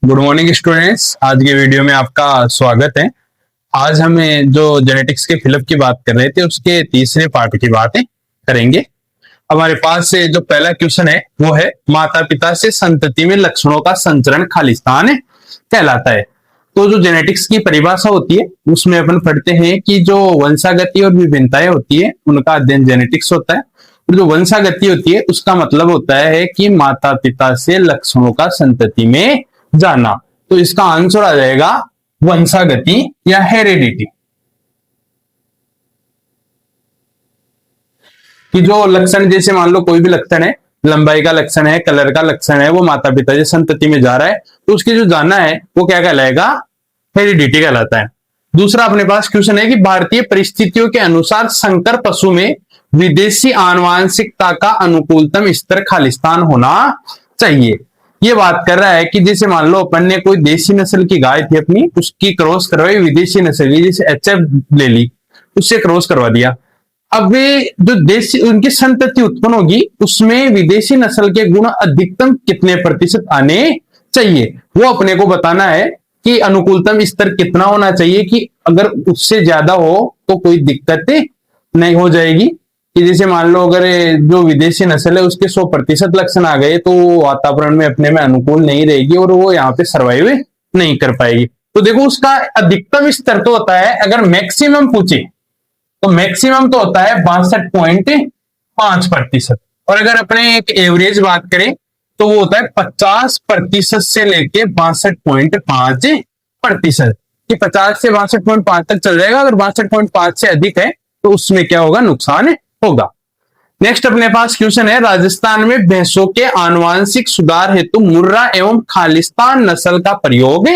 Good morning students. आज के video में आपका स्वागत है। आज हमें जो जेनेटिक्स के फिलअप की बात कर रहे थे उसके तीसरे पार्ट की बातें करेंगे। हमारे पास से जो पहला क्वेश्चन है वो है माता पिता से संतति में लक्षणों का संचरण खालिस्तान कहलाता है। तो जो जेनेटिक्स की परिभाषा होती है उसमें अपन पढ़ते हैं कि जो वंशागति और विभिन्नताएं होती है उनका अध्ययन जेनेटिक्स होता है। और जो वंशागति होती है उसका मतलब होता है कि माता पिता से लक्षणों का संतति में जाना। तो इसका आंसर आ जाएगा वंशागति या हेरिडिटी। कि जो लक्षण जैसे मान लो कोई भी लक्षण है, लंबाई का लक्षण है, कलर का लक्षण है, वो माता पिता से संतति में जा रहा है तो उसकी जो जाना है वो क्या कहलाएगा? हेरिडिटी कहलाता है। दूसरा अपने पास क्वेश्चन है कि भारतीय परिस्थितियों के अनुसार संकर पशु में विदेशी आनुवांशिकता का अनुकूलतम स्तर खालिस्तान होना चाहिए। ये बात कर रहा है कि जैसे मान लो अपन ने कोई देसी नस्ल की गाय थी अपनी, उसकी क्रॉस करवाई विदेशी नस्ल की, जैसे एचएफ ले ली, उससे क्रॉस करवा दिया। अब वे जो देसी उनकी संतति उत्पन्न होगी उसमें विदेशी नस्ल के गुण अधिकतम कितने प्रतिशत आने चाहिए, वो अपने को बताना है कि अनुकूलतम स्तर कितना होना चाहिए कि अगर उससे ज्यादा हो तो कोई दिक्कत नहीं हो जाएगी। कि जैसे मान लो अगर जो विदेशी नस्ल है उसके 100% लक्षण आ गए तो वातावरण में अपने में अनुकूल नहीं रहेगी और वो यहाँ पे सर्वाइव नहीं कर पाएगी। तो देखो उसका अधिकतम स्तर तो होता है, अगर मैक्सिमम पूछे तो मैक्सिमम तो होता है 62.5%। और अगर अपने एक एवरेज बात करें तो वो होता है 50% से लेके 62.5%। कि 50 से 62.5 तक चल जाएगा, अगर 62.5 से अधिक है तो उसमें क्या होगा? नुकसान होगा। नेक्स्ट अपने पास क्वेश्चन है राजस्थान में भैंसों के आनुवांशिक सुधार हेतु मुर्रा एवं खालिस्तान नस्ल का प्रयोग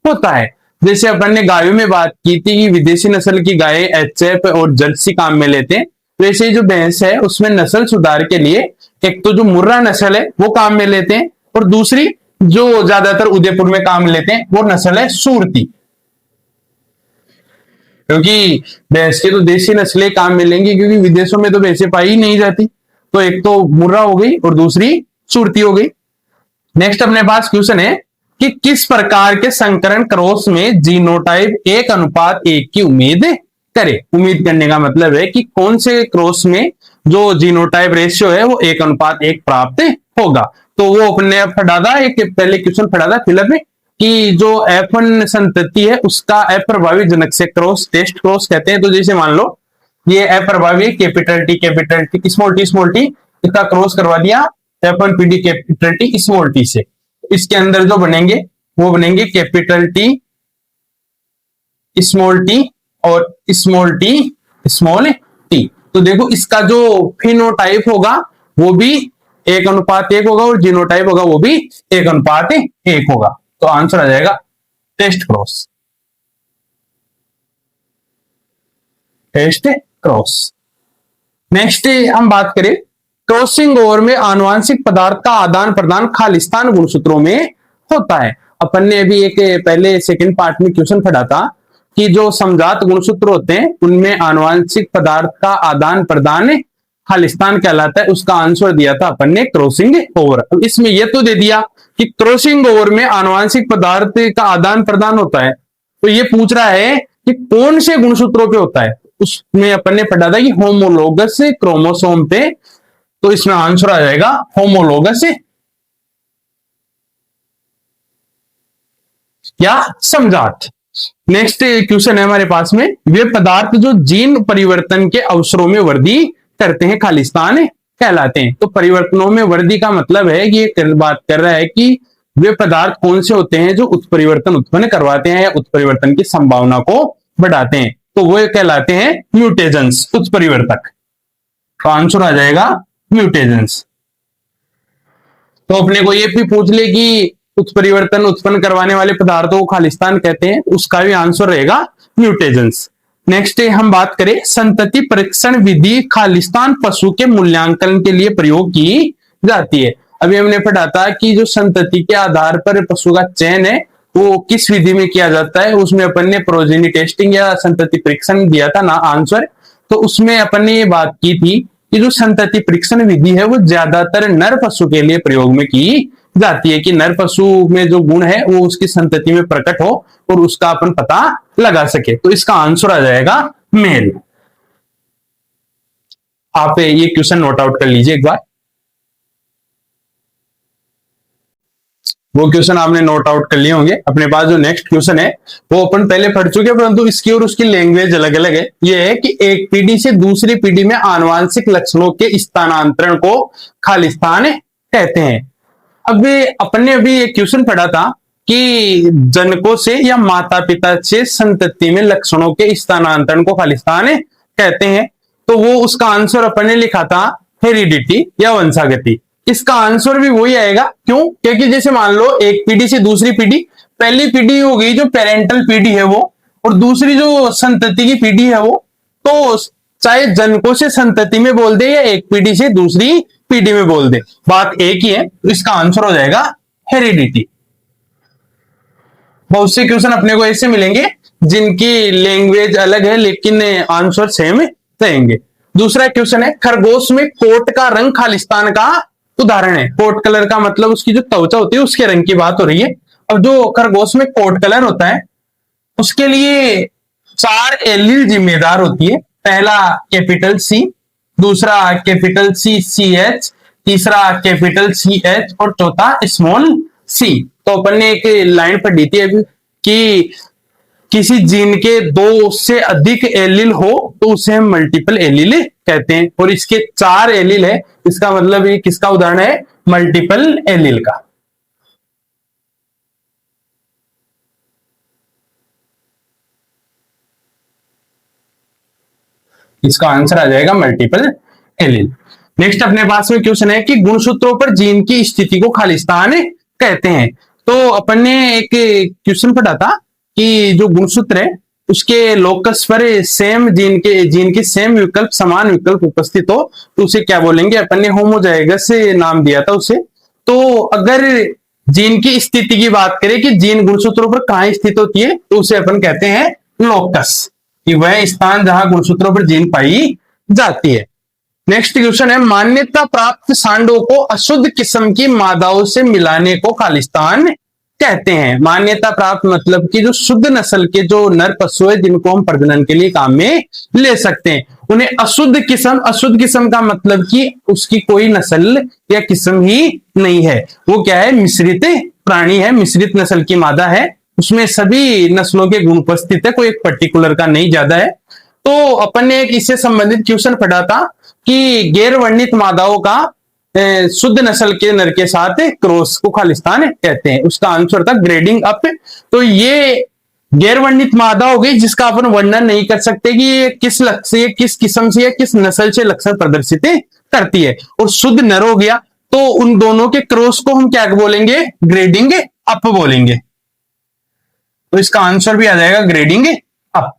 होता है। जैसे अपन ने गायों में बात की थी कि विदेशी नस्ल की गाय एचएफ और जर्सी काम में लेते हैं, वैसे जो भैंस है उसमें नस्ल सुधार के लिए एक तो जो मुर्रा नस्ल है वो काम में लेते हैं और दूसरी जो ज्यादातर उदयपुर में काम लेते हैं वो नस्ल है सूरती। क्योंकि भैंस की तो देशी नस्लें काम मिलेंगी क्योंकि विदेशों में तो भैंसें पाई ही नहीं जाती। तो एक तो मुर्रा हो गई और दूसरी सुरती हो गई। नेक्स्ट अपने पास क्वेश्चन है कि किस प्रकार के संकरण क्रॉस में जीनोटाइप 1:1 की उम्मीद करे। उम्मीद करने का मतलब है कि कौन से क्रॉस में जो जीनोटाइप रेशियो है वो 1:1 प्राप्त होगा। तो वो अपने पढ़ा था, एक पहले क्वेश्चन पढ़ा था फिलअप में कि जो F1 संतति है उसका अप्रभावी जनक से क्रॉस टेस्ट क्रॉस कहते हैं। तो जैसे मान लो ये अप्रभावी कैपिटल टी स्मॉल टी इसका क्रॉस करवा दिया F1PD capital T small T से, इसके अंदर जो बनेंगे वो बनेंगे कैपिटल टी और स्मॉल टी। तो देखो इसका जो फिनोटाइप होगा वो भी 1:1 होगा और जीनोटाइप होगा वो भी 1:1 होगा। तो आंसर आ जाएगा टेस्ट क्रॉस। नेक्स्ट हम बात करें क्रॉसिंग ओवर में आनुवांशिक पदार्थ का आदान प्रदान खालिस्तान गुणसूत्रों में होता है। अपन ने अभी एक पहले सेकंड पार्ट में क्वेश्चन पढ़ा था कि जो समजात गुणसूत्र होते हैं उनमें आनुवांशिक पदार्थ का आदान प्रदान खालिस्तान कहलाता है। उसका आंसर दिया था अपन ने क्रॉसिंग ओवर। अब इसमें यह तो दे दिया कि क्रॉसिंग ओवर में आनुवांशिक पदार्थ का आदान प्रदान होता है, तो ये पूछ रहा है कि कौन से गुणसूत्रों पे होता है। उसमें अपन ने पढ़ा था कि होमोलोगस क्रोमोसोम पे, तो इसमें आंसर आ जाएगा होमोलोगस या समजात। नेक्स्ट क्वेश्चन है हमारे पास में, वे पदार्थ जो जीन परिवर्तन के अवसरों में वृद्धि करते हैं खालिस्तान कहलाते हैं। तो परिवर्तनों में वृद्धि का मतलब है कि ये बात कर रहा है कि वे पदार्थ कौन से होते हैं जो उत्परिवर्तन उत्पन्न करवाते हैं या उत्परिवर्तन की संभावना को बढ़ाते हैं। तो वो कहलाते हैं म्यूटेजेंस, उत्परिवर्तक। तो आंसर आ जाएगा म्यूटेजेंस। तो अपने को ये भी पूछ ले कि उत्परिवर्तन उत्पन्न करवाने वाले पदार्थों को खालिस्तान कहते हैं, उसका भी आंसर रहेगा म्यूटेजेंस। नेक्स्ट हम बात करें संतति परीक्षण विधि खालिस्तान पशु के मूल्यांकन के लिए प्रयोग की जाती है। अभी हमने पढ़ा था कि जो संतति के आधार पर पशु का चयन है वो किस विधि में किया जाता है। उसमें अपन ने प्रोजेनी टेस्टिंग या संतति परीक्षण दिया था ना आंसर। तो उसमें अपन ने ये बात की थी कि जो संतति परीक्षण विधि है वो ज्यादातर नर पशु के लिए प्रयोग में की जाती है कि नर पशु में जो गुण है वो उसकी संतति में प्रकट हो और उसका अपन पता लगा सके। तो इसका आंसर आ जाएगा मेल। आप ये क्वेश्चन नोट आउट कर लीजिए एक बार। वो क्वेश्चन आपने नोट आउट कर लिए होंगे। अपने पास जो नेक्स्ट क्वेश्चन है वो अपन पहले पढ़ चुके हैं, परंतु इसकी और उसकी लैंग्वेज अलग अलग है। ये है कि एक पीढ़ी से दूसरी पीढ़ी में आनुवांशिक लक्षणों के स्थानांतरण को खालिस्तान कहते हैं। अब अपन ने अभी एक क्वेश्चन पढ़ा था कि जनकों से या माता पिता से संतति में लक्षणों के स्थानांतरण को खालिस्तान कहते हैं। तो वो उसका आंसर अपन ने लिखा था हेरिडिटी या वंशागति। इसका आंसर भी वही आएगा। क्यों? क्योंकि जैसे मान लो एक पीढ़ी से दूसरी पीढ़ी, पहली पीढ़ी हो गई जो पेरेंटल पीढ़ी है वो, और दूसरी जो संतति की पीढ़ी है वो, तो चाहे जनकों से संतति में बोल दे या एक पीढ़ी से दूसरी पीढ़ी में बोल दे, बात एक ही है। तो इसका आंसर हो जाएगा हेरिडिटी। बहुत से क्वेश्चन अपने को ऐसे मिलेंगे जिनकी लैंग्वेज अलग है लेकिन आंसर सेम रहेंगे। दूसरा क्वेश्चन है, खरगोश में कोट का रंग खालिस्तान का उदाहरण है। कोट कलर का मतलब उसकी जो त्वचा होती है उसके रंग की बात हो रही है। अब जो खरगोश में कोट कलर होता है उसके लिए 4 एलील जिम्मेदार होती है। पहला कैपिटल सी, दूसरा कैपिटल सी सी एच, तीसरा कैपिटल सी एच और चौथा स्मॉल सी। तो अपन ने एक लाइन पढ़ी थी अभी कि किसी जीन के 2 से अधिक एलील हो तो उसे हम मल्टीपल एलील कहते हैं, और इसके 4 एलील है। इसका मतलब ये किसका उदाहरण है? मल्टीपल एलील का। इसका आंसर आ जाएगा मल्टीपल एलील। नेक्स्ट अपने पास में क्वेश्चन है कि गुणसूत्रों पर जीन की स्थिति को खालिस्तान कहते हैं। तो अपन ने एक क्वेश्चन पढ़ा था कि जो गुणसूत्र है उसके लोकस पर सेम जीन के सेम विकल्प समान विकल्प उपस्थित हो तो उसे क्या बोलेंगे? अपन ने होमोजाइगस से नाम दिया था उसे। तो अगर जीन की स्थिति की बात करें कि जीन गुणसूत्रों पर कहां स्थित होती है तो उसे अपन कहते हैं लोकस, कि वह स्थान जहां गुणसूत्रों पर जीन पाई जाती है। नेक्स्ट क्वेश्चन है, मान्यता प्राप्त सांडों को अशुद्ध किस्म की मादाओं से मिलाने को खालिस्तान कहते हैं। मान्यता प्राप्त मतलब कि जो शुद्ध नस्ल के जो नर पशु है जिनको हम प्रजनन के लिए काम में ले सकते हैं, उन्हें अशुद्ध किस्म का मतलब कि उसकी कोई नस्ल या किस्म ही नहीं है। वो क्या है? मिश्रित प्राणी है, मिश्रित नस्ल की मादा है, उसमें सभी नस्लों के गुण उपस्थित है, कोई एक पर्टिकुलर का नहीं ज्यादा है। तो अपन ने एक इससे संबंधित क्वेश्चन पढ़ा था कि गैर वर्णित मादाओं का शुद्ध नस्ल के नर के साथ क्रॉस को खालिस्तान कहते हैं। उसका आंसर था ग्रेडिंग अप। तो ये गैर वर्णित मादा हो गई जिसका अपन वर्णन नहीं कर सकते कि ये किस लक्ष्य, किस किस्म से या किस नस्ल से लक्षण प्रदर्शित करती है, और शुद्ध नर हो गया तो उन दोनों के क्रॉस को हम क्या बोलेंगे? ग्रेडिंग अप बोलेंगे। तो इसका आंसर भी आ जाएगा ग्रेडिंग अप।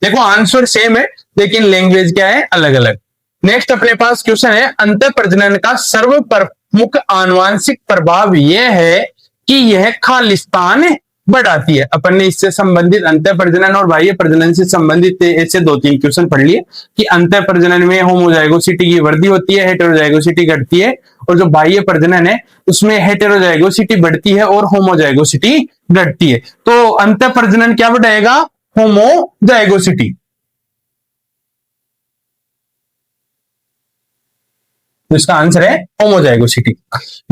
देखो आंसर सेम है लेकिन लैंग्वेज क्या है? अलग अलग। नेक्स्ट अपने पास क्वेश्चन है, अंतः प्रजनन का सर्व प्रमुख आनुवांशिक प्रभाव यह है कि यह खालिस्तान बढ़ाती है। अपन ने इससे संबंधित अंतः प्रजनन और बाह्य प्रजनन से संबंधित ऐसे 2-3 क्वेश्चन पढ़ लिए कि अंतः प्रजनन में होमोजाइगोसिटी की वृद्धि होती है, हेटेरोजाइगोसिटी घटती है, और जो बाह्य प्रजनन है उसमें हेटेरोजाइगोसिटी बढ़ती है और होमोजाइगोसिटी घटती है। तो अंतः प्रजनन क्या बढ़ाएगा? होमोजाइगोसिटी। तो इसका आंसर है होमोजाइगोसिटी।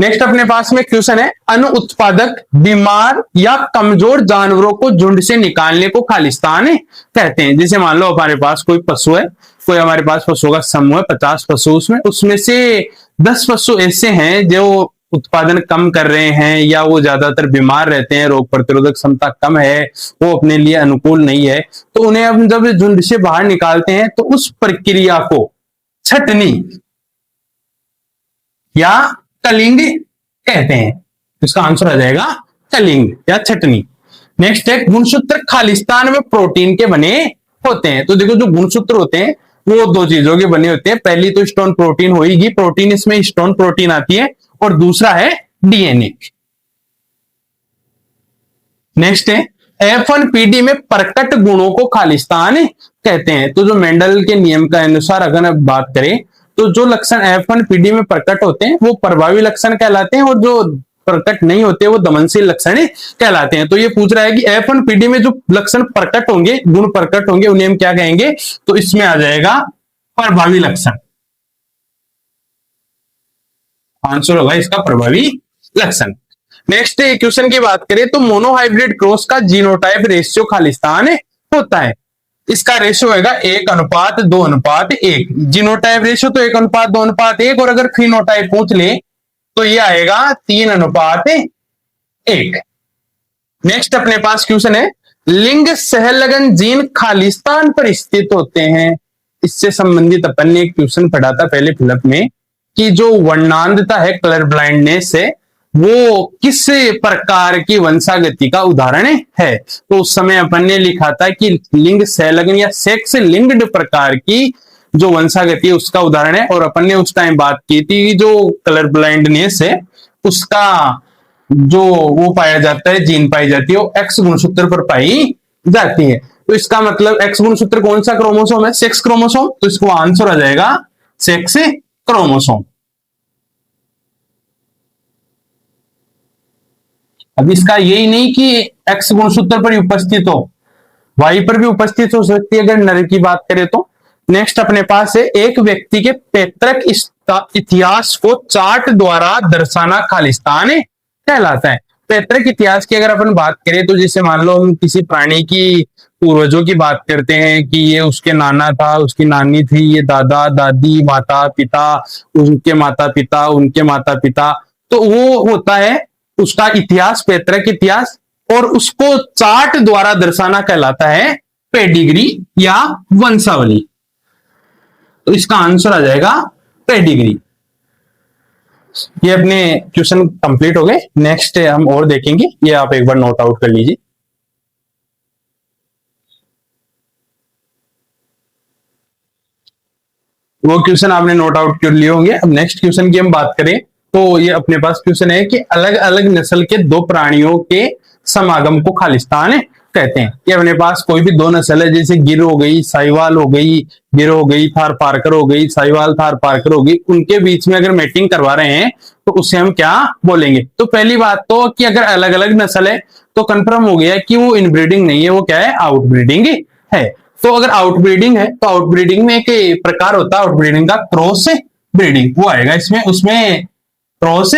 नेक्स्ट अपने पास में क्वेश्चन है, अनुत्पादक बीमार या कमजोर जानवरों को झुंड से निकालने को खालिस्तान कहते हैं। जैसे मान लो हमारे पास कोई पशु है, कोई हमारे पास पशुओं का समूह है 50 पशु, उसमें से 10 पशु ऐसे हैं जो उत्पादन कम कर रहे हैं या वो ज्यादातर बीमार रहते हैं, रोग प्रतिरोधक क्षमता कम है, वो अपने लिए अनुकूल नहीं है, तो उन्हें हम जब झुंड से बाहर निकालते हैं तो उस प्रक्रिया को छटनी या कलिंग कहते हैं। इसका आंसर आ जाएगा कलिंग या छटनी। नेक्स्ट है, गुणसूत्र खालिस्तान में प्रोटीन के बने होते हैं। तो देखो जो गुणसूत्र होते हैं वो 2 चीजों के बने होते हैं। पहली तो स्टोन प्रोटीन होगी, प्रोटीन इसमें स्टोन प्रोटीन आती है, और दूसरा है डीएनए। नेक्स्ट है, F1PD में प्रकट गुणों को खालिस्तान कहते हैं। तो जो मेंडल के नियम के अनुसार अगर आप बात करें तो जो लक्षण F1PD में प्रकट होते हैं वो प्रभावी लक्षण कहलाते हैं, और जो प्रकट नहीं होते वो दमनशील लक्षण कहलाते हैं। तो ये पूछ रहा है कि F1PD में जो लक्षण प्रकट होंगे, गुण प्रकट होंगे, उन्हें हम क्या कहेंगे? तो इसमें आ जाएगा प्रभावी लक्षण। आंसर होगा इसका प्रभावी लक्षण। नेक्स्ट क्वेश्चन की बात करें तो मोनोहाइब्रिड क्रॉस का जीनोटाइप रेशियो खालिस्तान होता है। इसका रेशियो होगा 1:2:1। जीनोटाइप रेशियो तो 1:2:1, और अगर फिनोटाइप पूछ ले तो ये आएगा 3:1। नेक्स्ट अपने पास क्वेश्चन है, लिंग सहलगन जीन खालिस्तान पर स्थित होते हैं। इससे संबंधित अपन ने एक क्वेश्चन पढ़ा था पहले फिलअप में कि जो वर्णांधता है, कलर ब्लाइंडनेस है, वो किस प्रकार की वंशागति का उदाहरण है? तो उस समय अपन ने लिखा था कि लिंग सहलग्न या सेक्स लिंक्ड प्रकार की जो वंशागति है उसका उदाहरण है। और अपन ने उस टाइम बात की थी कि जो कलर ब्लाइंडनेस है उसका जो वो पाया जाता है, जीन पाई जाती है, वो एक्स गुणसूत्र पर पाई जाती है। तो इसका मतलब एक्स गुणसूत्र कौन सा क्रोमोसोम है? Sex chromosome. तो इसको आंसर आ जाएगा सेक्स क्रोमोसोम। अब इसका यही नहीं कि एक्स गुणसूत्र पर उपस्थित हो, वाई पर भी उपस्थित हो सकती है अगर नर की बात करें तो। नेक्स्ट अपने पास है, एक व्यक्ति के पैतृक इतिहास को चार्ट द्वारा दर्शाना खालिस्तान कहलाता है। पैतृक इतिहास की अगर अपन बात करें तो जैसे मान लो हम किसी प्राणी की पूर्वजों की बात करते हैं कि ये उसके नाना था, उसकी नानी थी, ये दादा दादी, माता पिता, उनके माता पिता, उनके माता पिता, तो वो होता है उसका इतिहास, पैतृक इतिहास, और उसको चार्ट द्वारा दर्शाना कहलाता है पेडिग्री या वंशावली। तो इसका आंसर आ जाएगा पेडिग्री। ये अपने क्वेश्चन कंप्लीट हो गए। नेक्स्ट हम और देखेंगे, ये आप एक बार नोट आउट कर लीजिए। वो क्वेश्चन आपने नोट आउट कर लिए होंगे। अब नेक्स्ट क्वेश्चन की हम बात करें तो ये अपने पास क्वेश्चन है कि अलग अलग नस्ल के दो प्राणियों के समागम को खालिस्तान कहते हैं। ये अपने पास कोई भी दो नस्ल है, जैसे गिर हो गई, साहिवाल हो गई, गिर हो गई, थार पारकर हो गई, साहिवाल थार पारकर हो गई, उनके बीच में अगर मैटिंग करवा रहे हैं तो उसे हम क्या बोलेंगे? तो पहली बात तो कि अगर अलग अलग नस्ल है तो कंफर्म हो गया कि वो इनब्रीडिंग नहीं है, वो क्या है? आउटब्रीडिंग है। तो अगर आउटब्रीडिंग है तो आउटब्रीडिंग में एक प्रकार होता है आउटब्रीडिंग का, क्रॉस ब्रीडिंग, वो आएगा इसमें। उसमें क्रॉस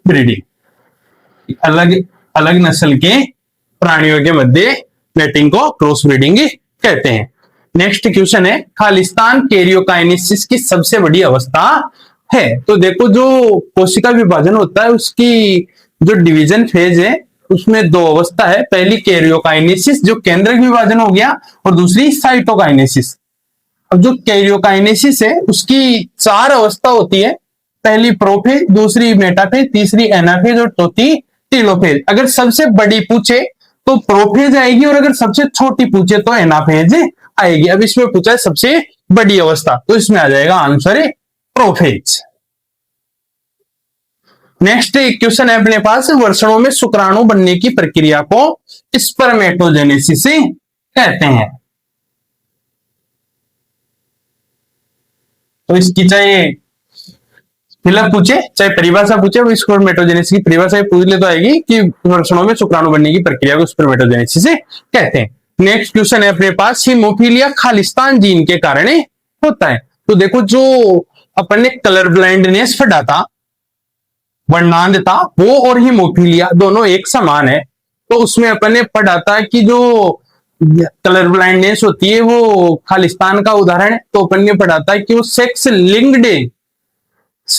ब्रीडिंग, अलग अलग नस्ल के प्राणियों के मध्य मैटिंग को क्रॉस ब्रीडिंग कहते हैं। नेक्स्ट क्वेश्चन है, खालिस्तान कैरियोकाइनेसिस की सबसे बड़ी अवस्था है। तो देखो जो कोशिका विभाजन होता है उसकी जो डिवीजन फेज है उसमें दो अवस्था है। पहली कैरियोकाइनेसिस जो केंद्रक विभाजन हो गया, और दूसरी साइटोकाइनेसिस। अब जो कैरियोकाइनेसिस है उसकी चार अवस्था होती है। पहली प्रोफेज, दूसरी मेटाफेज, तीसरी एनाफेज और चौथी टेलोफेज। अगर सबसे बड़ी पूछे तो प्रोफेज आएगी, और अगर सबसे छोटी पूछे तो एनाफेज आएगी। अब इसमें पूछा है सबसे बड़ी अवस्था, तो इसमें आ जाएगा आंसर प्रोफेज। नेक्स्ट क्वेश्चन है अपने पास, वर्षणों में शुक्राणु बनने की प्रक्रिया को स्पर्मेटोजेनेसिस कहते हैं। तो इसकी चाहे फिलअप पूछे चाहे परिभाषा पूछे, वो स्पर्मेटोजेनेसिस की परिभाषा पूछ ले तो आएगी कि वर्षणों में शुक्राणु बनने की प्रक्रिया को स्पर्मेटोजेनेसिस कहते हैं। नेक्स्ट क्वेश्चन है अपने पास, हीमोफीलिया खालिस्तान जीन के कारण होता है। तो देखो जो अपन ने कलर ब्लाइंडनेस पढ़ा था, वर्णांधता, वो और हीमोफीलिया दोनों एक समान है। तो उसमें अपन ने पढ़ा था कि जो कलर ब्लाइंडनेस होती है वो खालिस्तान का उदाहरण है। तो अपन ने पढ़ा था कि वो सेक्स लिंक्ड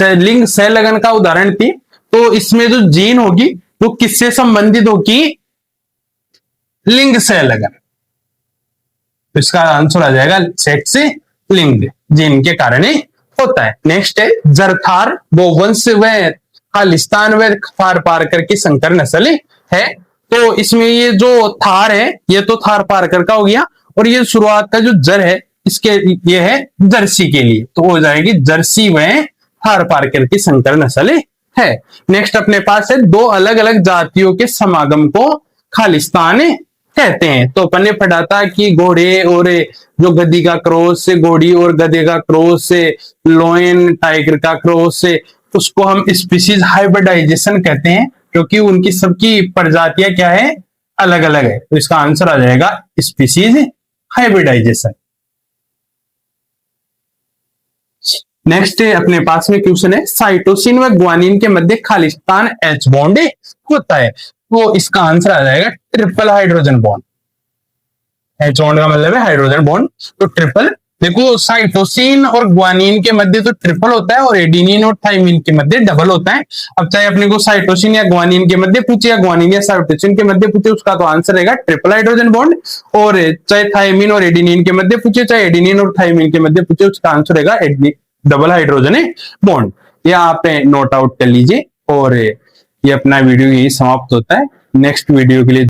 लिंग सहलगन का उदाहरण थी। तो इसमें जो जीन होगी वो किससे संबंधित होगी? लिंग सहलगन। तो इसका आंसर आ जाएगा सेक्स लिंक्ड जीन के कारण होता है। नेक्स्ट है, जरथार वो वंश व खालिस्तान व थार पारकर की संकर नस्ल है। तो इसमें ये जो थार है ये तो थार पारकर का हो गया, और ये शुरुआत का जो जर है इसके ये है जर्सी के लिए, तो हो जाएगी जर्सी व थार पारकर की संकर नस्ल है। नेक्स्ट अपने पास है, दो अलग अलग जातियों के समागम को खालिस्तान कहते हैं। तो अपन ने पढ़ा था कि घोड़े और जो गधी का क्रॉस से, घोड़ी और गधे का क्रॉस से, लोयन टाइगर का क्रॉस से, उसको हम स्पीशीज हाइब्रिडाइजेशन कहते हैं। क्योंकि उनकी सबकी प्रजातियां क्या है, अलग अलग है। तो इसका आंसर आ जाएगा स्पीसीज हाइब्रिडाइजेशन। नेक्स्ट अपने पास में क्वेश्चन है, साइटोसिन व ग्वानिन के मध्य खालिस्तान एच बॉन्ड होता है। तो इसका आंसर आ जाएगा triple hydrogen bond. H bond का मतलब है हाइड्रोजन बॉन्ड, तो ट्रिपल। देखो साइटोसिन और ग्वानिन के मध्य तो ट्रिपल होता है और एडिनिन और थाइमिन के मध्य डबल होता है। अब चाहे अपने को साइटोसिन या ग्वानिन के मध्य पूछे या ग्वानिन या साइटोसिन के मध्य पूछे, उसका तो आंसर रहेगा ट्रिपल हाइड्रोजन बॉन्ड। और चाहे थाइमिन और एडिनिन के मध्य पूछे, चाहे एडिनिन और थाइमिन के मध्य पूछे, उसका आंसर रहेगा डबल हाइड्रोजन बॉन्ड। ये आप नोट आउट कर लीजिए। और ये अपना वीडियो यही समाप्त होता है। नेक्स्ट वीडियो के लिए